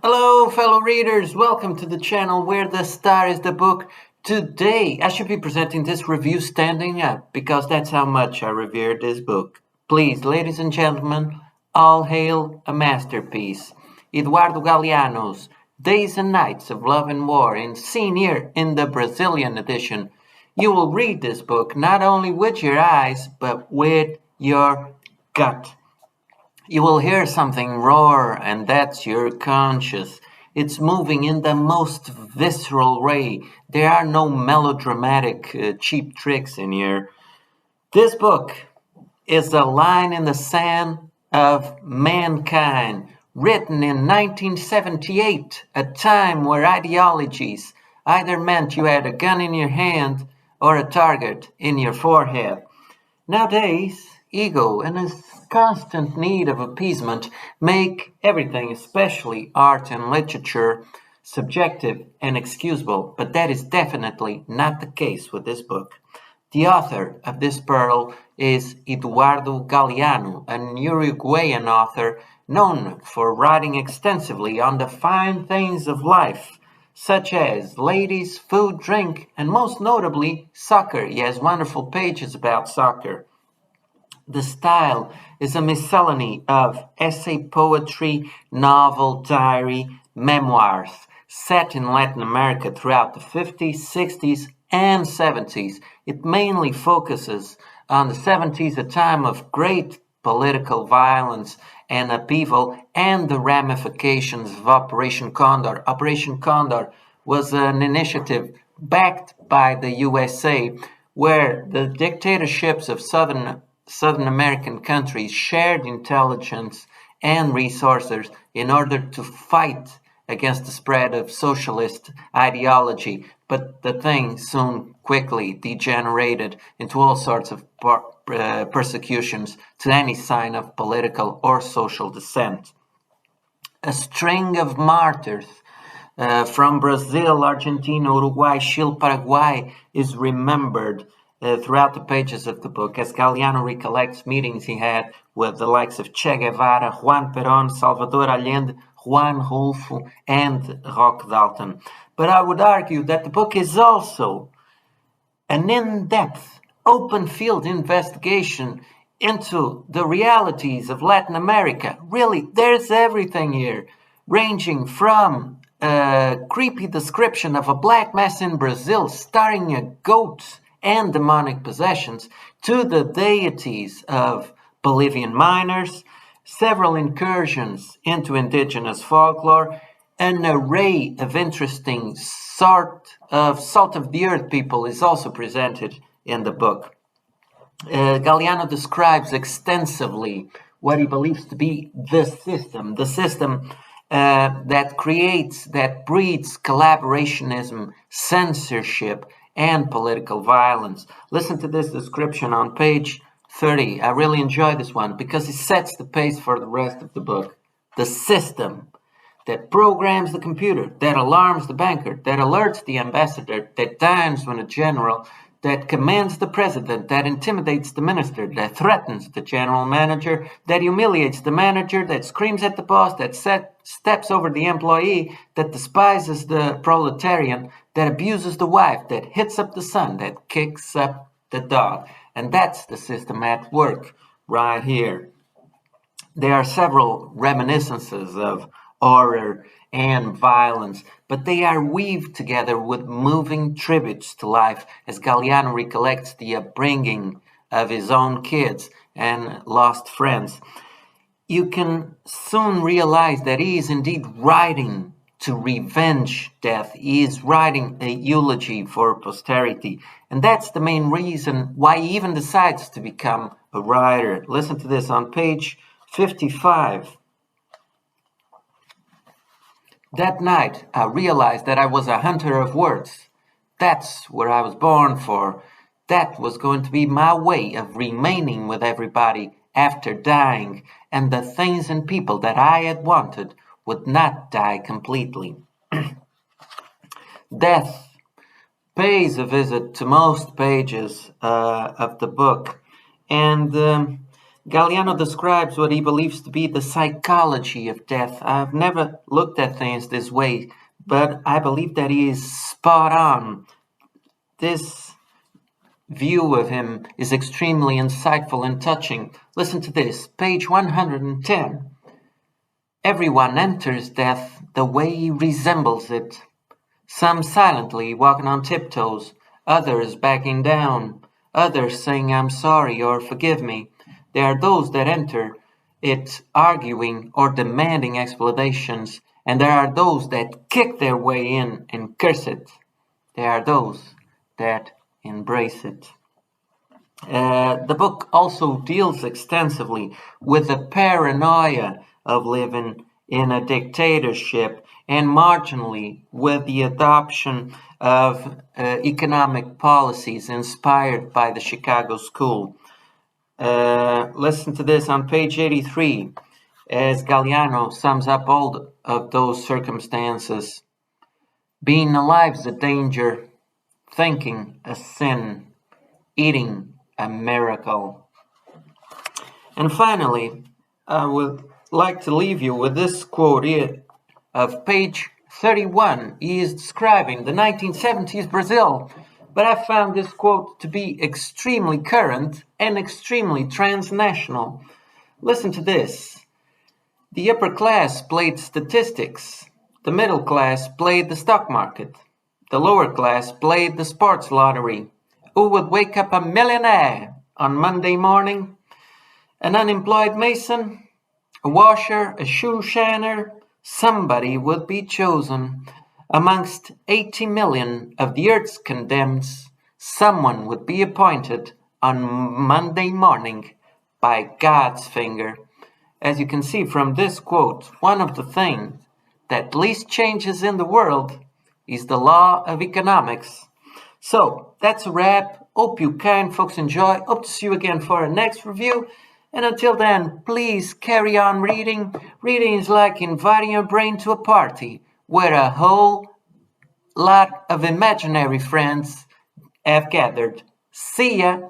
Hello, fellow readers. Welcome to the channel where the star is the book. Today, I should be presenting this review standing up because that's how much I revere this book. Please, ladies and gentlemen, all hail a masterpiece. Eduardo Galeano's Days and Nights of Love and War, and seen here in the Brazilian edition. You will read this book not only with your eyes, but with your gut. You will hear something roar, and that's your conscience. It's moving in the most visceral way. There are no melodramatic, cheap tricks in here. This book is a line in the sand of mankind, written in 1978, a time where ideologies either meant you had a gun in your hand or a target in your forehead. Nowadays, ego and a constant need of appeasement make everything, especially art and literature, subjective and excusable, but that is definitely not the case with this book. The author of this pearl is Eduardo Galeano, an Uruguayan author known for writing extensively on the fine things of life, such as ladies, food, drink, and most notably, soccer. He has wonderful pages about soccer. The style is a miscellany of essay poetry, novel, diary, memoirs, set in Latin America throughout the 50s, 60s, and 70s. It mainly focuses on the 70s, a time of great political violence and upheaval, and the ramifications of Operation Condor. Operation Condor was an initiative backed by the USA where the dictatorships of Southern American countries shared intelligence and resources in order to fight against the spread of socialist ideology. But the thing soon quickly degenerated into all sorts of persecutions to any sign of political or social dissent. A string of martyrs from Brazil, Argentina, Uruguay, Chile, Paraguay is remembered throughout the pages of the book as Galeano recollects meetings he had with the likes of Che Guevara, Juan Perón, Salvador Allende, Juan Rulfo, and Roque Dalton. But I would argue that the book is also an in-depth, open-field investigation into the realities of Latin America. Really, there's everything here, ranging from a creepy description of a black mass in Brazil starring a goat and demonic possessions to the deities of Bolivian miners, several incursions into indigenous folklore, an array of interesting sort of salt of the earth people is also presented in the book. Galeano describes extensively what he believes to be the system that creates, that breeds collaborationism, censorship, and political violence. Listen to this description on page 30. I really enjoy this one because it sets the pace for the rest of the book. The system that programs the computer, that alarms the banker, that alerts the ambassador, that dines when a general, that commands the president, that intimidates the minister, that threatens the general manager, that humiliates the manager, that screams at the boss, that steps over the employee, that despises the proletarian, that abuses the wife, that hits up the son, that kicks up the dog. And that's the system at work right here. There are several reminiscences of horror and violence, but they are weaved together with moving tributes to life as Galeano recollects the upbringing of his own kids and lost friends. You can soon realize that he is indeed writing to revenge death. He is writing a eulogy for posterity. And that's the main reason why he even decides to become a writer. Listen to this on page 55. That night, I realized that I was a hunter of words. That's what I was born for. That was going to be my way of remaining with everybody after dying, and the things and people that I had wanted would not die completely. Death pays a visit to most pages of the book, and Galeano describes what he believes to be the psychology of death. I've never looked at things this way, but I believe that he is spot on. This view of him is extremely insightful and touching. Listen to this, page 110. Everyone enters death the way he resembles it. Some silently, walking on tiptoes, others backing down, others saying I'm sorry or forgive me. There are those that enter it arguing or demanding explanations, and there are those that kick their way in and curse it. There are those that embrace it. The book also deals extensively with the paranoia of living in a dictatorship and marginally with the adoption of economic policies inspired by the Chicago School. Listen to this on page 83 as Galeano sums up all of those circumstances. Being alive is a danger, thinking a sin, eating a miracle. And finally, I would like to leave you with this quote here of page 31. He is describing the 1970s Brazil, but I found this quote to be extremely current and extremely transnational. Listen to this. The upper class played statistics. The middle class played the stock market. The lower class played the sports lottery. Who would wake up a millionaire on Monday morning? An unemployed mason? A washer? A shoe shiner? Somebody would be chosen. Amongst 80 million of the earth's condemns, someone would be appointed on Monday morning by God's finger. As you can see from this quote, one of the things that least changes in the world is the law of economics. So that's a wrap. Hope you kind folks enjoy. Hope to see you again for our next review. And until then, please carry on reading. Reading is like inviting your brain to a party where a whole lot of imaginary friends have gathered. See ya!